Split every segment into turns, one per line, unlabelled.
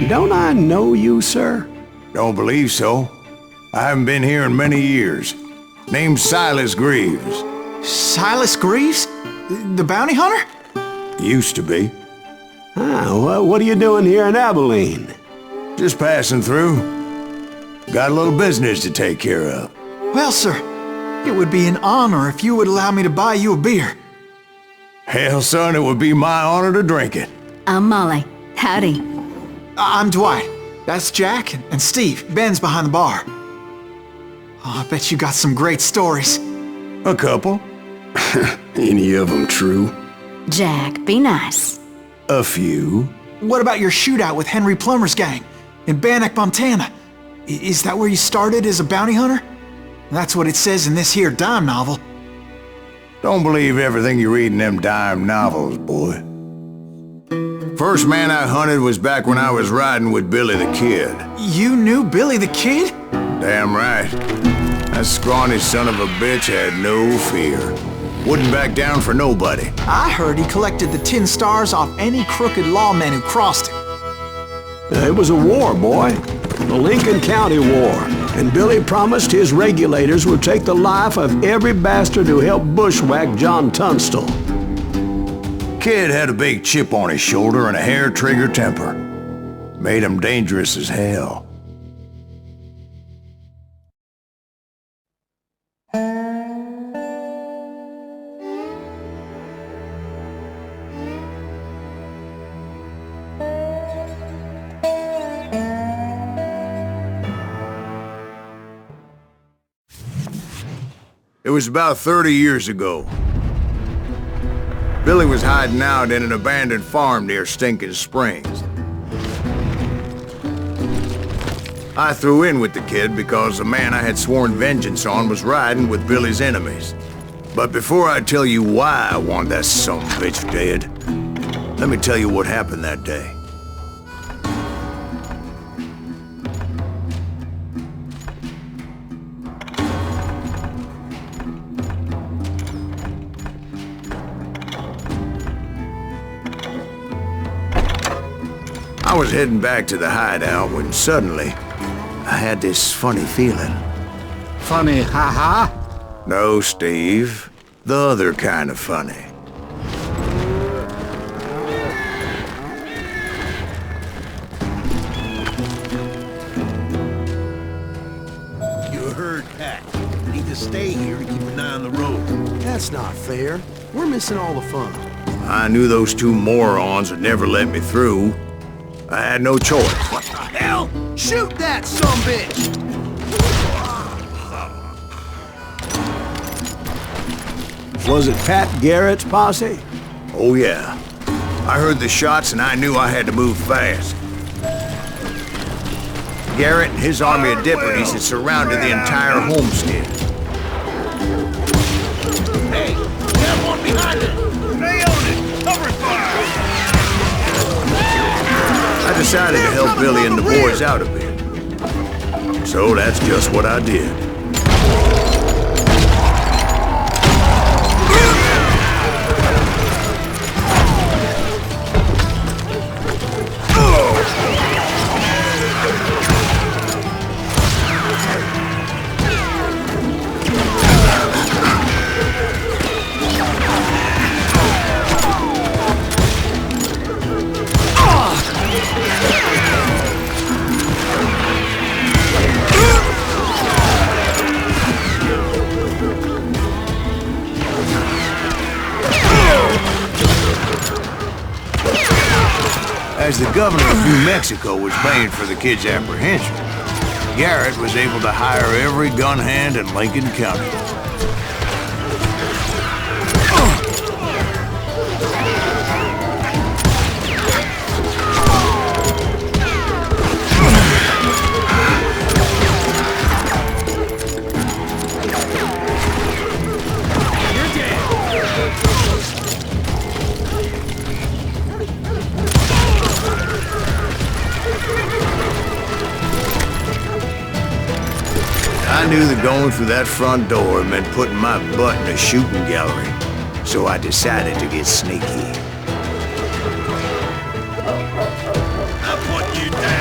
Don't I know you, sir?
Don't believe so. I haven't been here in many years. Name's Silas Greaves.
Silas Greaves? The bounty hunter?
Used to be.
Well, what are you doing here in Abilene?
Just passing through. Got a little business to take care of.
Well, sir, it would be an honor if you would allow me to buy you a beer.
Hell, son, it would be my honor to drink it.
I'm Molly. Howdy.
I'm Dwight. That's Jack and Steve. Ben's behind the bar. Oh, I bet you got some great stories.
A couple.
Any of them true?
Jack, be nice.
A few.
What about your shootout with Henry Plummer's gang in Bannock, Montana? Is that where you started as a bounty hunter? That's what it says in this here dime novel.
Don't believe everything you read in them dime novels, boy. First man I hunted was back when I was riding with Billy the Kid.
You knew Billy the Kid?
Damn right. That scrawny son of a bitch had no fear. Wouldn't back down for nobody.
I heard he collected the 10 stars off any crooked lawman who crossed him.
It was a war, boy. The Lincoln County War. And Billy promised his regulators would take the life of every bastard who helped bushwhack John Tunstall.
Kid had a big chip on his shoulder and a hair-trigger temper. Made him dangerous as hell. It was about 30 years ago. Billy was hiding out in an abandoned farm near Stinking Springs. I threw in with the kid because the man I had sworn vengeance on was riding with Billy's enemies. But before I tell you why I want that son of a bitch dead, let me tell you what happened that day. I was heading back to the hideout when suddenly I had this funny feeling.
Funny, haha?
No, Steve. The other kind of funny.
You heard Pat. Need to stay here and keep an eye on the road.
That's not fair. We're missing all the fun.
I knew those two morons would never let me through. I had no choice.
What the hell? Shoot that sumbitch!
Was it Pat Garrett's posse?
Oh yeah. I heard the shots and I knew I had to move fast. Garrett and his army of deputies had surrounded the entire homestead.
Hey, we have one behind it! Stay on it! Cover fire!
I decided to help Billy and the boys out a bit. So that's just what I did. As the governor of New Mexico was paying for the kid's apprehension, Garrett was able to hire every gun hand in Lincoln County. I knew that going through that front door meant putting my butt in a shooting gallery, so I decided to get sneaky.
I'll put you down!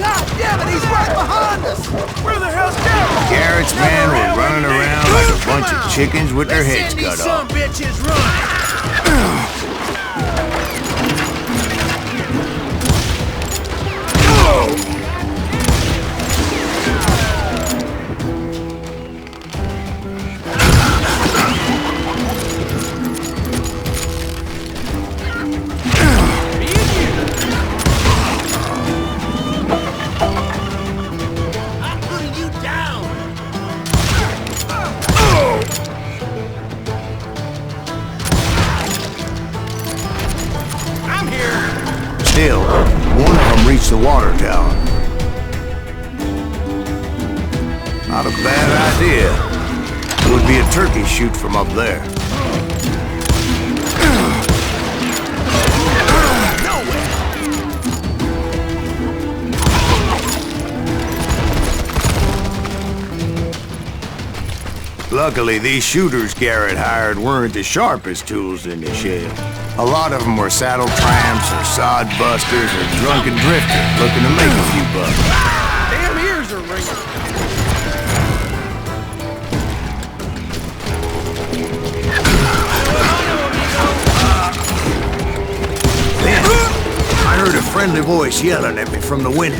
God damn it, he's right behind us! Where the hell's Garrett?
Garrett's men were running around like a bunch of chickens with their heads cut off.
Some bitches run!
Still, one of them reached the water tower. Not a bad idea. It would be a turkey shoot from up there. Luckily, these shooters Garrett hired weren't the sharpest tools in the shed. A lot of them were saddle tramps or sod busters or drunken drifters looking to make a few bucks.
Damn ears are ringing!
Then, I heard a friendly voice yelling at me from the window.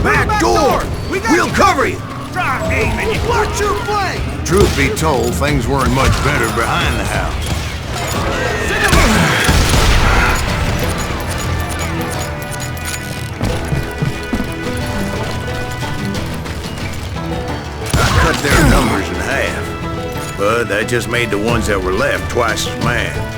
Back door! We'll cover you!
Stop aiming! Watch your flank!
Truth be told, things weren't much better behind the house. I cut their numbers in half, but that just made the ones that were left twice as mad.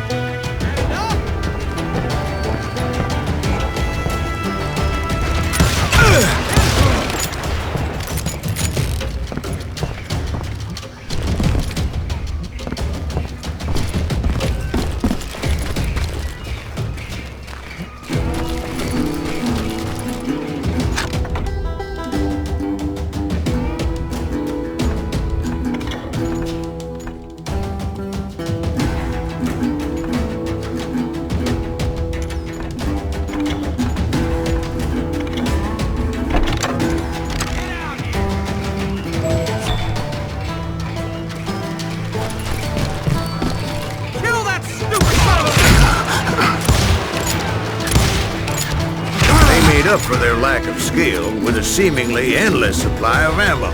Up for their lack of skill with a seemingly endless supply of ammo.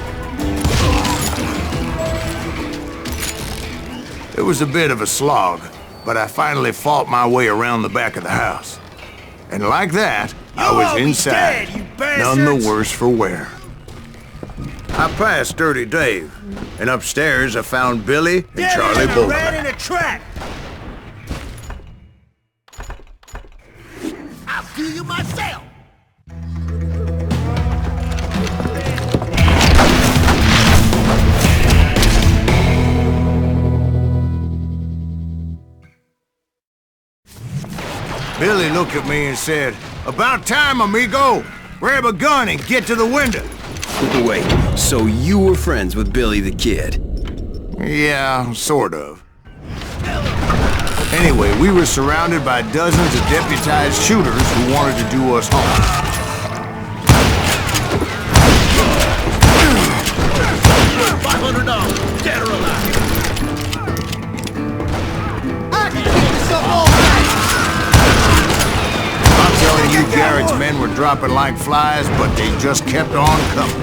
It was a bit of a slog, but I finally fought my way around the back of the house. And like that, I was inside, none the worse for wear. I passed Dirty Dave, and upstairs I found Billy and Charlie both.
Ran in a trap! I'll do you myself!
Billy looked at me and said, "About time, amigo! Grab a gun and get to the window!"
Wait, so you were friends with Billy the Kid?
Yeah, sort of. Anyway, we were surrounded by dozens of deputized shooters who wanted to do us harm.
$500, dead or alive! I can give you some all
I'm telling you, Garrett's men were dropping like flies, but they just kept on coming.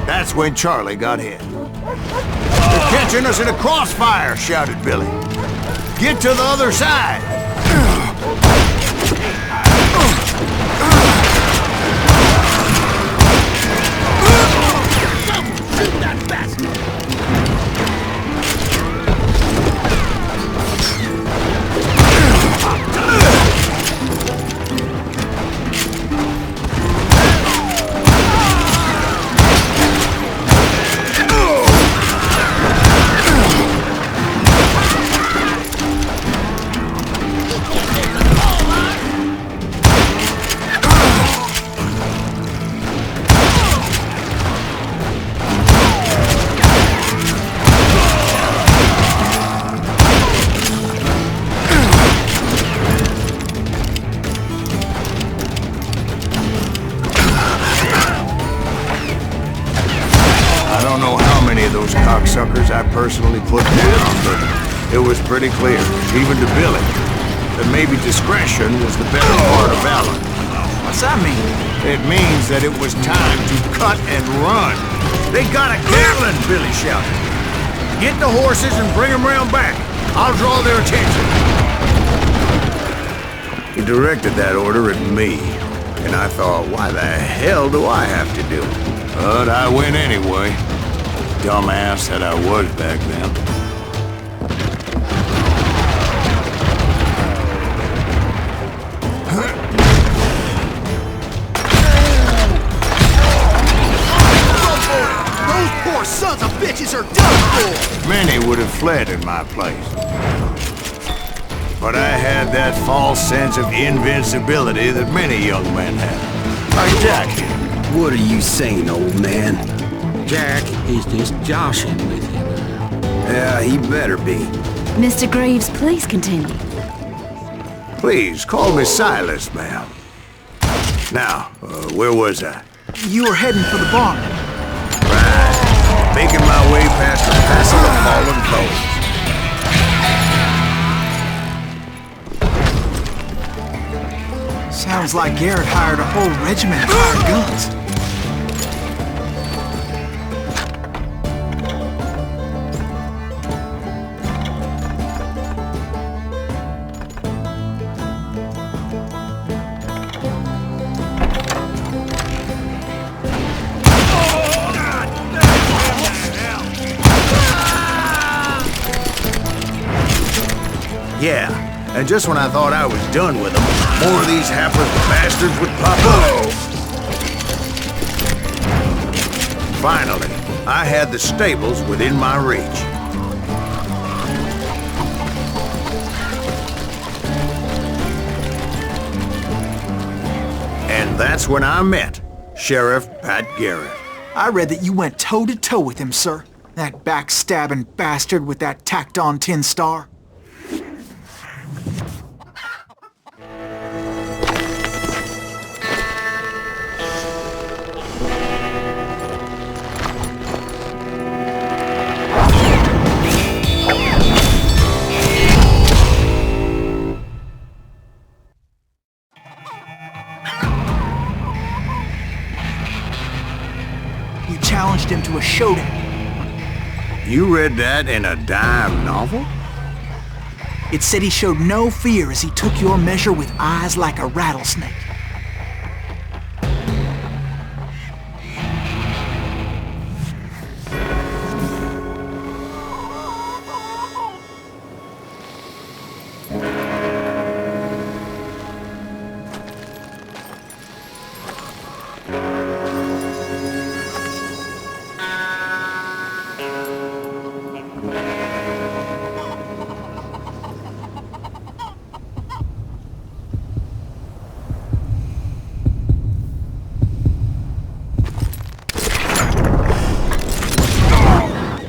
That's when Charlie got hit. "They're catching us in a crossfire," shouted Billy. "Get to the other side!"
Shoot that bastard!
personally put down, but it was pretty clear, even to Billy, that maybe discretion was the better part of valor.
What's that mean?
It means that it was time to cut and run. They got a Gatling, Billy shouted. Get the horses and bring them round back. I'll draw their attention. He directed that order at me, and I thought, why the hell do I have to do it? But I went anyway. Dumbass that I was back then.
Those poor sons of bitches are done for!
Many would have fled in my place. But I had that false sense of invincibility that many young men have. Like Jack here.
What are you saying, old man?
Jack is just joshing with him now.
Yeah, he better be.
Mr. Greaves, please continue.
Please, call me Silas, ma'am. Now, where was I?
You were heading for the barn.
Right. Making my way past the pass of the fallen foes.
Sounds like Garrett hired a whole regiment of hired guns.
Yeah, and just when I thought I was done with them, more of these hapless bastards would pop up. Finally, I had the stables within my reach. And that's when I met Sheriff Pat Garrett.
I read that you went toe-to-toe with him, sir. That backstabbing bastard with that tacked-on tin star. You challenged him to a showdown.
You read that in a dime novel?
It said he showed no fear as he took your measure with eyes like a rattlesnake.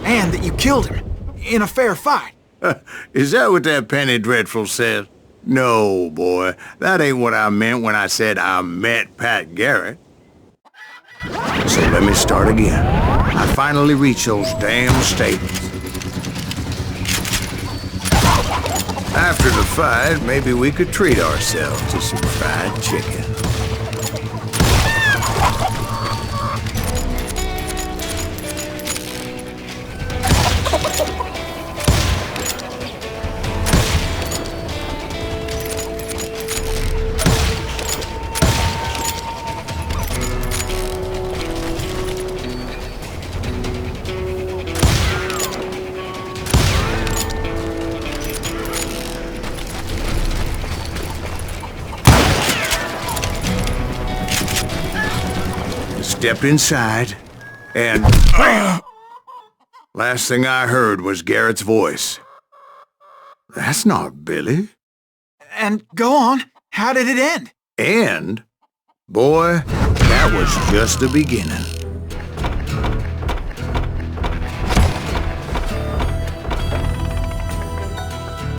And that you killed him in a fair fight.
Is that what that Penny Dreadful says? No, boy. That ain't what I meant when I said I met Pat Garrett. So let me start again. I finally reached those damn stables. After the fight, maybe we could treat ourselves to some fried chicken. Stepped inside, and last thing I heard was Garrett's voice. That's not Billy.
And go on, how did it end?
And, boy, that was just the beginning.